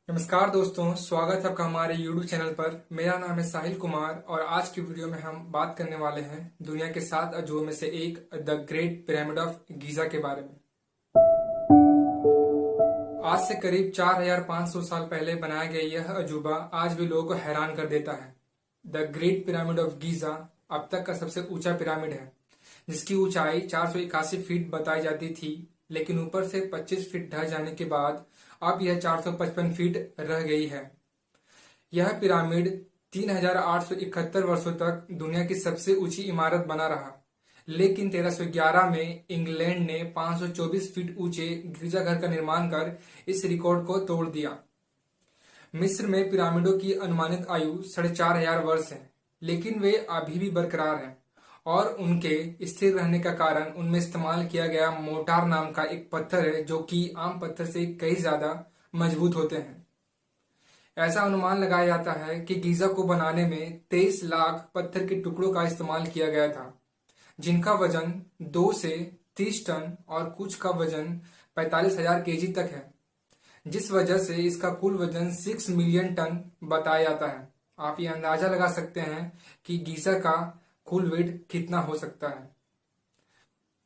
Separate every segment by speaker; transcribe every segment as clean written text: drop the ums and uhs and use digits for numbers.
Speaker 1: नमस्कार दोस्तों, स्वागत है आपका हमारे YouTube चैनल पर। मेरा नाम है साहिल कुमार और आज की वीडियो में हम बात करने वाले हैं दुनिया के 7 अजूबों में से एक the great pyramid of Giza के बारे में। आज से करीब 4500 साल पहले बनाया गया यह अजूबा आज भी लोगों को हैरान कर देता है। The great pyramid of Giza अब तक का सबसे ऊंचा पिरामिड है, जिसकी ऊंचाई 481 फीट बताई जाती थी, लेकिन ऊपर से 25 फीट ढह जाने के बाद अब यह 455 फीट रह गई है। यह पिरामिड 3871 वर्षों तक दुनिया की सबसे ऊंची इमारत बना रहा, लेकिन 1311 में इंग्लैंड ने 524 फीट ऊंचे गिरजाघर का निर्माण कर इस रिकॉर्ड को तोड़ दिया। मिस्र में पिरामिडों की अनुमानित आयु 4500 वर्ष है, लेकिन वे अभी भी बरकरार हैं और उनके स्थिर रहने का कारण उनमें इस्तेमाल किया गया मोर्टार नाम का एक पत्थर है, जो कि आम पत्थर से कई ज्यादा मजबूत होते हैं। ऐसा अनुमान लगाया जाता है कि गीजा को बनाने में 23 लाख पत्थर के टुकड़ों का इस्तेमाल किया गया था, जिनका वजन 2 से 30 टन और कुछ का वजन 45,000 केजी तक है, जिस वजह से इसका कुल वजन 6 मिलियन टन बताया जाता है। आप ये अंदाजा लगा सकते हैं कि गीजा का कुल वेट कितना हो सकता है।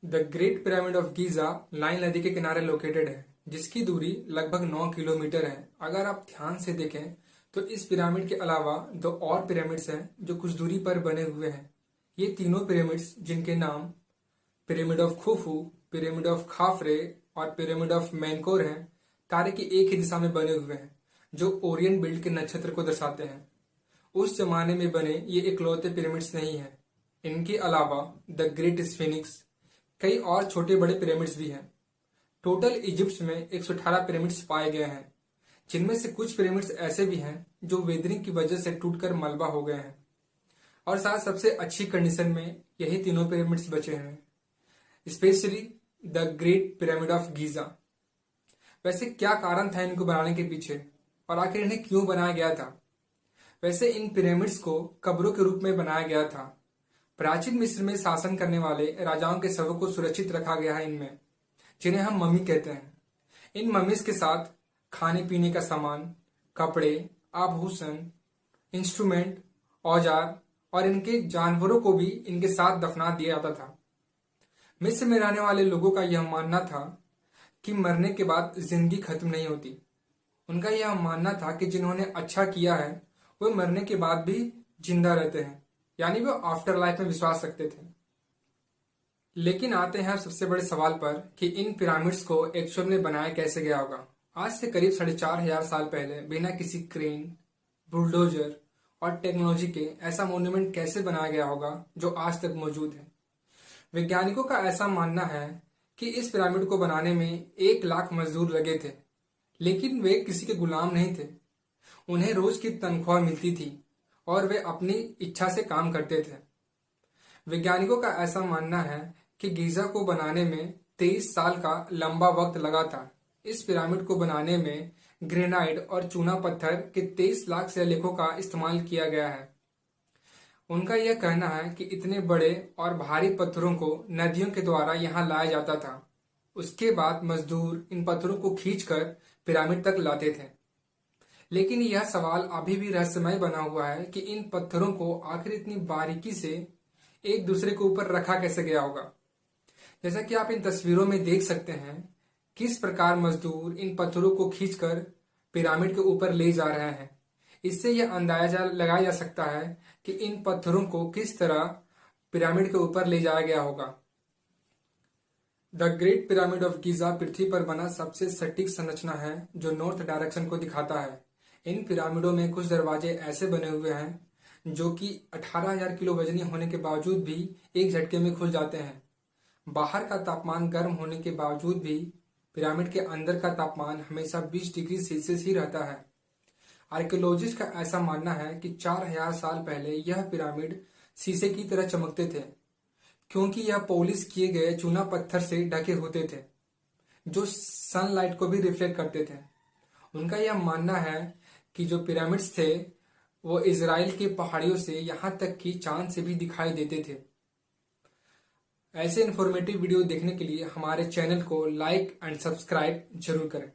Speaker 1: The great pyramid of Giza Nile नदी के किनारे लोकेटेड है, जिसकी दूरी लगभग 9 किलोमीटर है। अगर आप ध्यान से देखें तो इस पिरामिड के अलावा 2 और पिरामिड्स हैं जो कुछ दूरी पर बने हुए हैं। ये तीनों पिरामिड्स, जिनके नाम pyramid of Khufu, pyramid of खाफरे और पिरामिड ऑफ मैनकोर हैं, तारे की एक ही दिशा में बने हुए हैं, जो ओरियन बेल्ट के नक्षत्र को दर्शाते हैं। उस जमाने में बने ये इकलौते पिरामिड्स नहीं हैं। इनके अलावा द ग्रेट स्फिनिक्स, कई और छोटे बड़े पिरामिड्स भी हैं। टोटल इजिप्ट में 118 पिरामिड्स पाए गए हैं, जिनमें से कुछ पिरामिड्स ऐसे भी हैं जो वेदरिंग की वजह से टूटकर मलबा हो गए हैं, और साथ सबसे अच्छी कंडीशन में यही तीनों पिरामिड्स बचे हैं, specially the great pyramid of Giza. वैसे क्या कारण था इनको बनाने के पीछे, और आखिर इन्हें क्यों बनाया गया था? वैसे इन पिरामिड्स को कब्रों के रूप में बनाया गया था। प्राचीन मिस्र में शासन करने वाले राजाओं के शवों को सुरक्षित रखा गया है इनमें, जिन्हें हम मम्मी कहते हैं। इन मम्मीज के साथ खाने पीने का सामान, कपड़े, आभूषण, इंस्ट्रूमेंट, औजार और इनके जानवरों को भी इनके साथ दफना दिया जाता था। मिस्र में रहने वाले लोगों का यह मानना था कि मरने के बाद जिंदगी खत्म नहीं होती। उनका यह मानना था कि जिन्होंने अच्छा किया है वे मरने के बाद भी जिंदा रहते हैं, यानी वो आफ्टर लाइफ में विश्वास रखते थे। लेकिन आते हैं सबसे बड़े सवाल पर कि इन पिरामिड्स को एक्चुअल में बनाया कैसे गया होगा। आज से करीब 4,500 साल पहले बिना किसी क्रेन, बुलडोजर और टेक्नोलॉजी के ऐसा मोन्यूमेंट कैसे बनाया गया होगा जो आज तक मौजूद है। वैज्ञानिकों का ऐसा मानना है कि इस पिरामिड को बनाने में 1 लाख मजदूर लगे थे, लेकिन वे किसी के गुलाम नहीं थे। उन्हें रोज की तनख्वाह मिलती थी और वे अपनी इच्छा से काम करते थे। वैज्ञानिकों का ऐसा मानना है कि गीजा को बनाने में 23 साल का लंबा वक्त लगा था। इस पिरामिड को बनाने में ग्रेनाइट और चूना पत्थर के 23 लाख शिलालेखों का इस्तेमाल किया गया है। उनका यह कहना है कि इतने बड़े और भारी पत्थरों को नदियों के द्वारा यहाँ लाया जाता था। उसके बाद मजदूर इन पत्थरों को खींचकर पिरामिड तक लाते थे। लेकिन यह सवाल अभी भी रहस्यमय बना हुआ है कि इन पत्थरों को आखिर इतनी बारीकी से एक दूसरे के ऊपर रखा कैसे गया होगा। जैसा कि आप इन तस्वीरों में देख सकते हैं, किस प्रकार मजदूर इन पत्थरों को खींचकर पिरामिड के ऊपर ले जा रहे हैं। इससे यह अंदाजा लगाया जा सकता है कि इन पत्थरों को किस तरह पिरामिड के ऊपर ले जाया गया होगा। The great pyramid of Giza पृथ्वी पर बना सबसे सटीक संरचना है जो नॉर्थ डायरेक्शन को दिखाता है। इन पिरामिडों में कुछ दरवाजे ऐसे बने हुए हैं जो कि 18,000 किलो वजनी होने के बावजूद भी एक झटके में खुल जाते हैं। बाहर का तापमान गर्म होने के बावजूद भी पिरामिड के अंदर का तापमान हमेशा 20 डिग्री सेल्सियस ही रहता है। आर्कियोलॉजिस्ट का ऐसा मानना है कि 4,000 साल पहले यह पिरामिड शीशे की तरह चमकते थे, क्योंकि यह पॉलिश किए गए चूना पत्थर से ढके होते थे जो सनलाइट को भी रिफ्लेक्ट करते थे। उनका यह मानना है कि जो पिरामिड्स थे वो इजराइल की पहाड़ियों से यहाँ तक कि चांद से भी दिखाई देते थे। ऐसे इन्फॉर्मेटिव वीडियो देखने के लिए हमारे चैनल को लाइक एंड सब्सक्राइब जरूर करें।